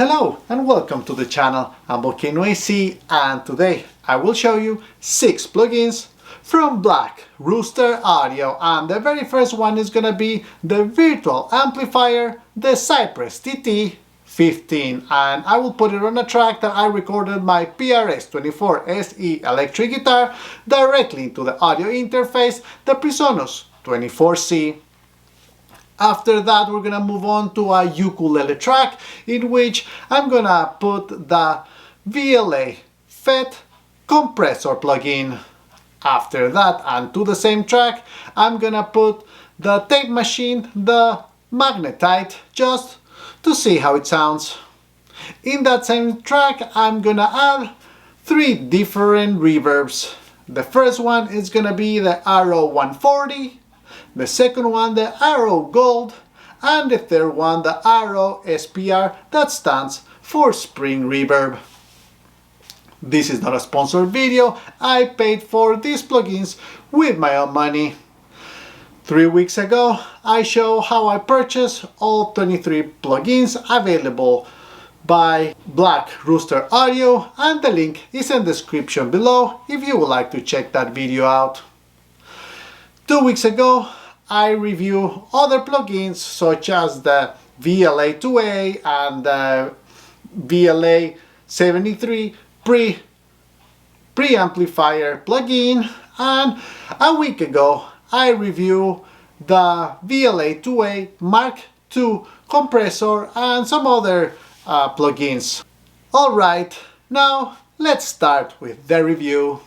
Hello and welcome to the channel. I'm Volcano-AC and today I will show you 6 plugins from Black Rooster Audio, and the very first one is gonna be the virtual amplifier, the Cypress TT-15, and I will put it on a track that I recorded my PRS-24SE electric guitar directly into the audio interface, the Presonus 24C. After that, we're gonna move on to a ukulele track in which I'm gonna put the VLA-Fet compressor plugin. After that, and to the same track, I'm gonna put the tape machine, the Magnetite, just to see how it sounds. In that same track, I'm gonna add 3 different reverbs. The first one is gonna be the RO-140, the second one the RO Gold, and the third one the RO-SPR, that stands for Spring Reverb. This is not a sponsored video, I paid for these plugins with my own money. 3 weeks ago I showed how I purchased all 23 plugins available by Black Rooster Audio, and the link is in the description below if you would like to check that video out. 2 weeks ago I reviewed other plugins such as the VLA-2A and the VLA-73 preamplifier plugin, and a week ago I reviewed the VLA-2A Mark II compressor and some other plugins. Alright, now let's start with the review.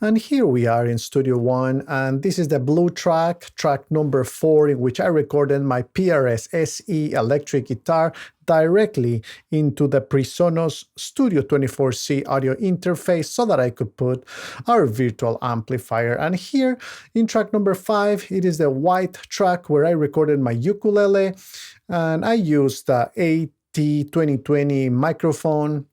And here we are in Studio One, and this is the blue track, track number 4, in which I recorded my PRS SE electric guitar directly into the Presonus Studio 24C audio interface so that I could put our virtual amplifier. And here in track number 5, it is the white track where I recorded my ukulele, and I used the AT2020 microphone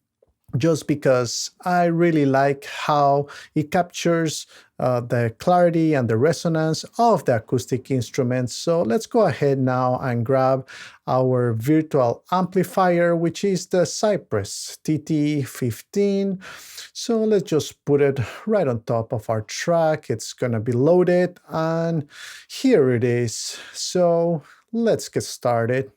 just because I really like how it captures the clarity and the resonance of the acoustic instruments. So let's go ahead now and grab our virtual amplifier, which is the Cypress TT-15. So let's just put it right on top of our track. It's gonna be loaded, and here it is. So let's get started.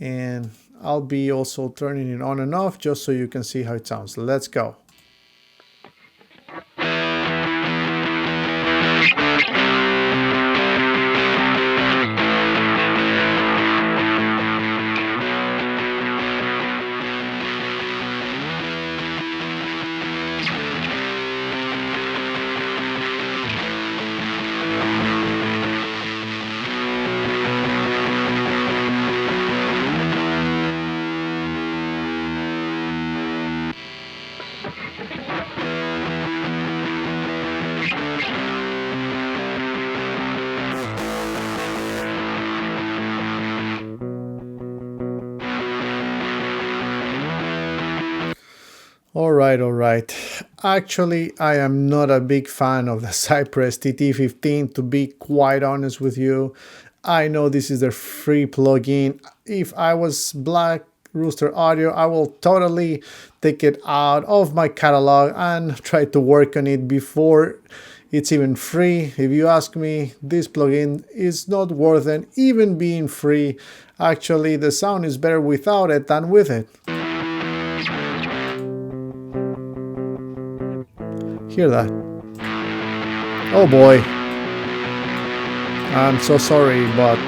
And I'll be also turning it on and off just so you can see how it sounds. Let's go. Alright. Actually, I am not a big fan of the Cypress TT-15, to be quite honest with you. I know this is their free plugin. If I was Black Rooster Audio, I will totally take it out of my catalog and try to work on it before it's even free. If you ask me, this plugin is not worth it, even being free. Actually, the sound is better without it than with it. Hear that? Oh boy. I'm so sorry, but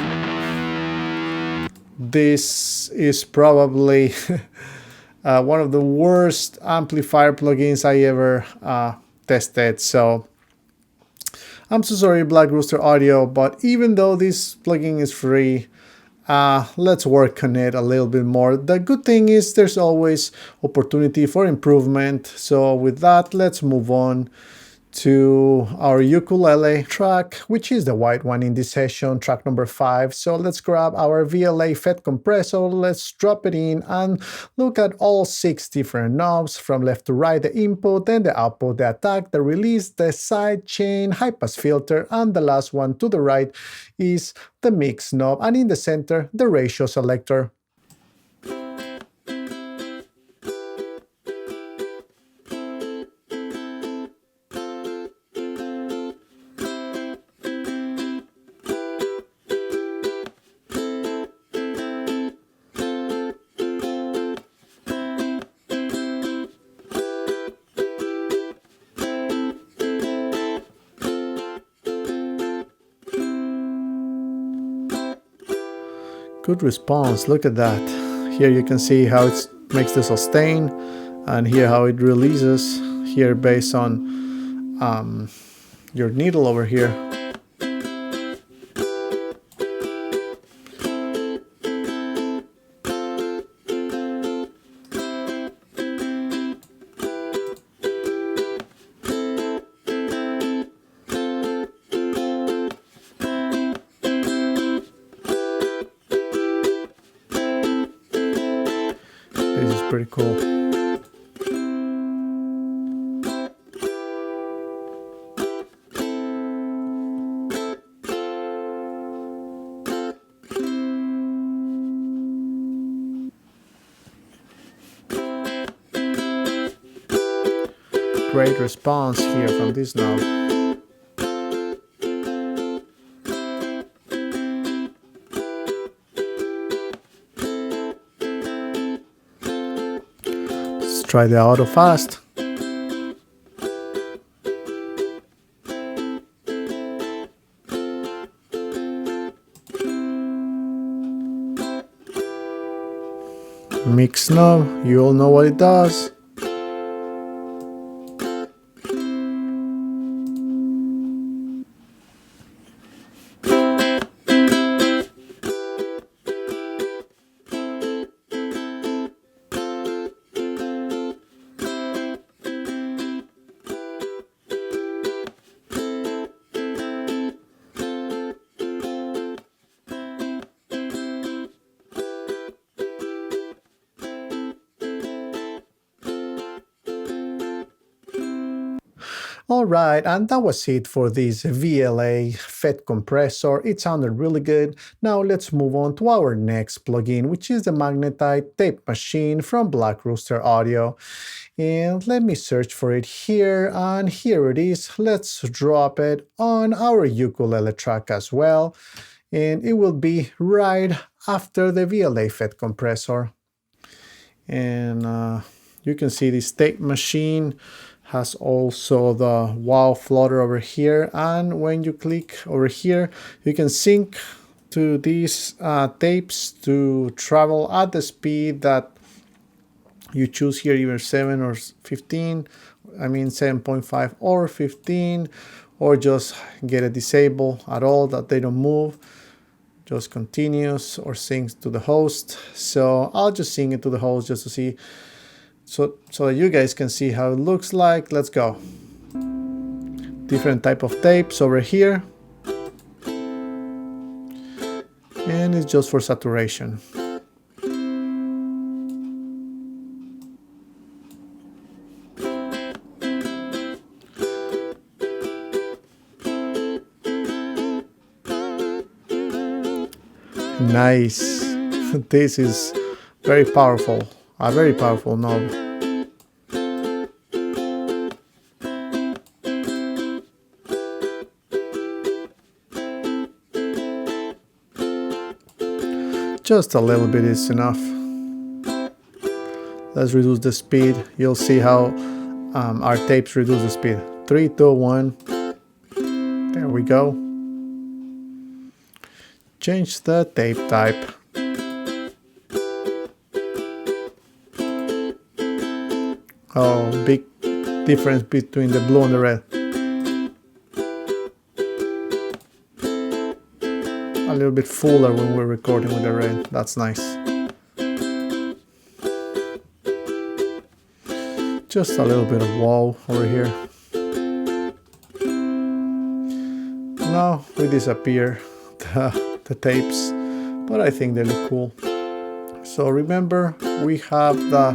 this is probably one of the worst amplifier plugins I ever tested. So I'm so sorry, Black Rooster Audio, but even though this plugin is free, let's work on it a little bit more. The good thing is there's always opportunity for improvement. So with that, let's move on to our ukulele track, which is the white one in this session, track number 5. So let's grab our VLA-Fet compressor, let's drop it in and look at all 6 different knobs from left to right, the input, then the output, the attack, the release, the side chain, high pass filter, and the last one to the right is the mix knob, and in the center, the ratio selector. Good response, look at that. Here you can see how it makes the sustain, and here how it releases, here based on your needle over here. This is pretty cool. Great response here from this knob. Try the auto fast. Mix knob, you all know what it does. Alright, and that was it for this VLA-Fet compressor. It sounded really good. Now let's move on to our next plugin, which is the Magnetite tape machine from Black Rooster Audio. And let me search for it here, and here it is. Let's drop it on our ukulele track as well. And it will be right after the VLA-Fet compressor. And you can see this tape machine has also the wow floater over here, and when you click over here you can sync to these tapes to travel at the speed that you choose here, either 7 or 15, I mean 7.5 or 15, or just get it disabled at all, that they don't move, just continues or syncs to the host. So I'll just sync it to the host just to see, so that you guys can see how it looks like. Let's go. Different type of tapes over here, and it's just for saturation. Nice. This is very powerful. A very powerful knob. Just a little bit is enough. Let's reduce the speed. You'll see how our tapes reduce the speed. 3, 2, 1. There we go. Change the tape type. Oh, big difference between the blue and the red. A little bit fuller when we're recording with the red. That's nice. Just a little bit of wow over here. now we disappear the tapes, but I think they look cool. So remember, we have the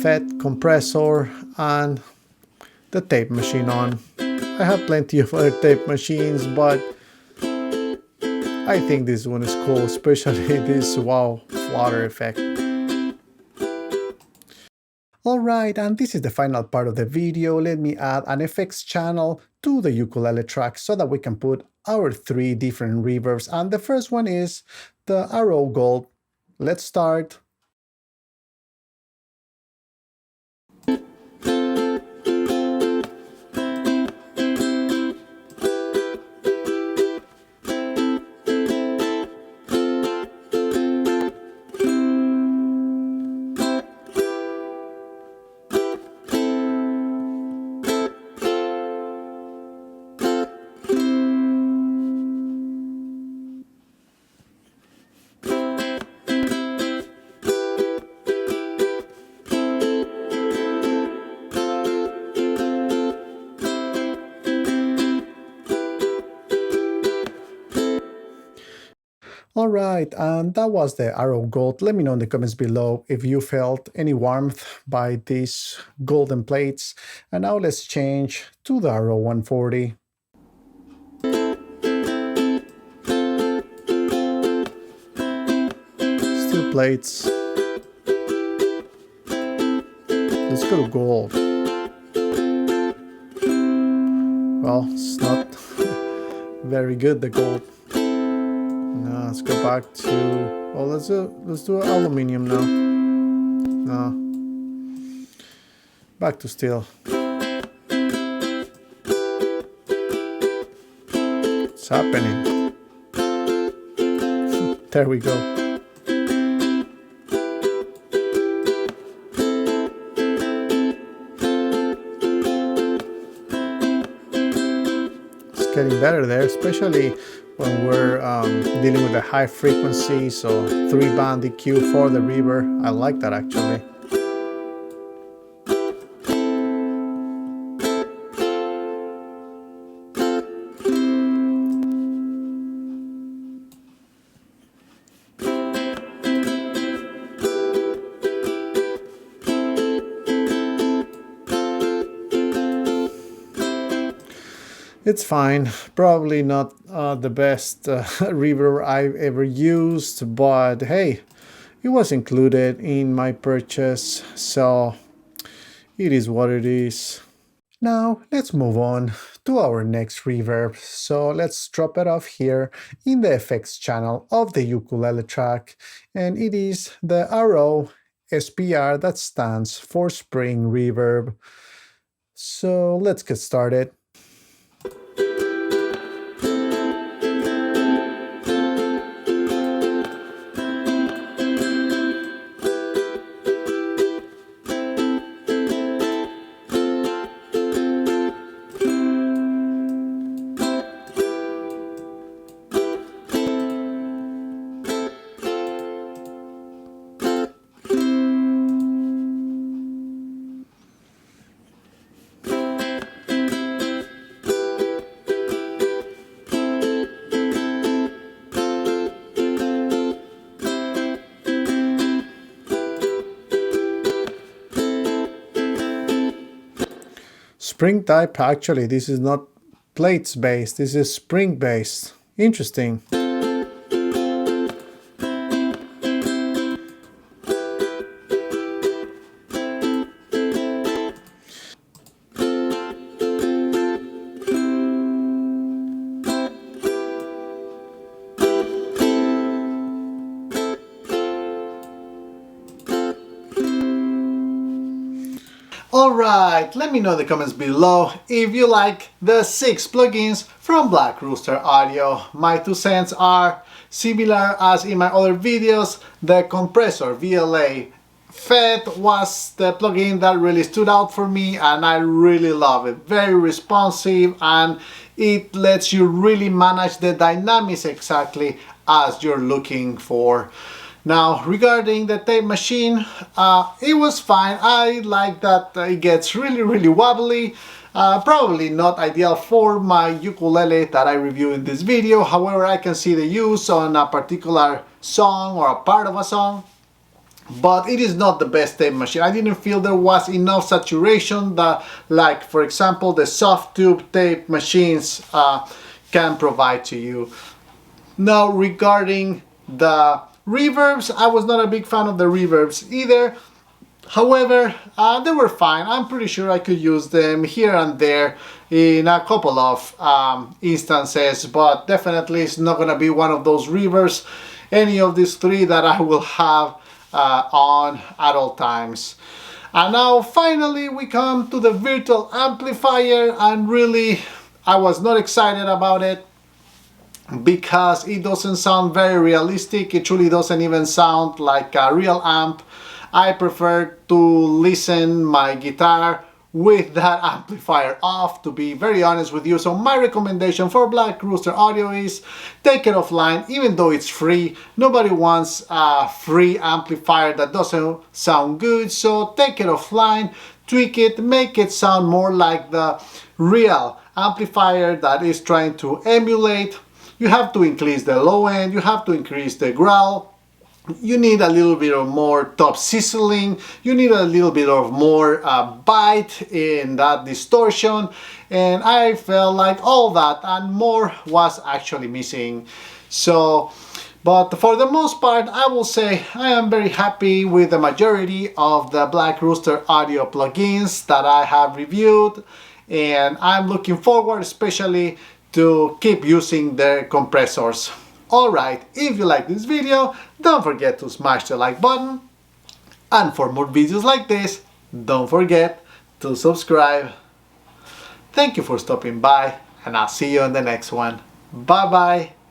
FET compressor and the tape machine on. I have plenty of other tape machines, but I think this one is cool, especially this wow flutter effect. Alright, and this is the final part of the video. Let me add an effects channel to the ukulele track so that we can put our 3 different reverbs. And the first one is the RO Gold. Let's start. Alright, and that was the RO Gold. Let me know in the comments below if you felt any warmth by these golden plates. And now let's change to the RO-140. Still plates. Let's go to gold. Well, it's not very good, the gold. Let's go back to, well, let's do aluminum now. No. Back to steel. What's happening? There we go. It's getting better there, especially when we're dealing with a high frequency, so 3-band EQ for the reverb. I like that actually. It's fine, probably not the best reverb I've ever used, but hey, it was included in my purchase, so it is what it is. Now let's move on to our next reverb. So let's drop it off here in the effects channel of the ukulele track, and it is the RO-SPR, that stands for spring reverb. So let's get started. Spring type, actually this is not plates based, this is spring based. Interesting. Alright, let me know in the comments below if you like the 6 plugins from Black Rooster Audio. My 2 cents are similar as in my other videos. The compressor VLA-Fet was the plugin that really stood out for me, and I really love it. Very responsive, and it lets you really manage the dynamics exactly as you're looking for. Now, regarding the tape machine, it was fine. I like that it gets really wobbly. Probably not ideal for my ukulele that I review in this video. However, I can see the use on a particular song or a part of a song. But it is not the best tape machine. I didn't feel there was enough saturation that, like for example, the soft tube tape machines can provide to you. Now, regarding the reverbs, I was not a big fan of the reverbs either. However, they were fine. I'm pretty sure I could use them here and there in a couple of instances, but definitely it's not gonna be one of those reverbs, any of these three that I will have on at all times. And now finally we come to the virtual amplifier, and really I was not excited about it because it doesn't sound very realistic. It truly doesn't even sound like a real amp. I prefer to listen my guitar with that amplifier off, to be very honest with you. So my recommendation for Black Rooster Audio is take it offline, even though it's free. Nobody wants a free amplifier that doesn't sound good. So take it offline, tweak it, make it sound more like the real amplifier that is trying to emulate. You have to increase the low end, you have to increase the growl. You need a little bit of more top sizzling, you need a little bit of more bite in that distortion, and I felt like all that and more was actually missing. So, but for the most part, I will say I am very happy with the majority of the Black Rooster audio plugins that I have reviewed, and I'm looking forward especially to keep using their compressors. Alright, if you like this video, don't forget to smash the like button, and for more videos like this, don't forget to subscribe. Thank you for stopping by, and I'll see you in the next one. Bye bye!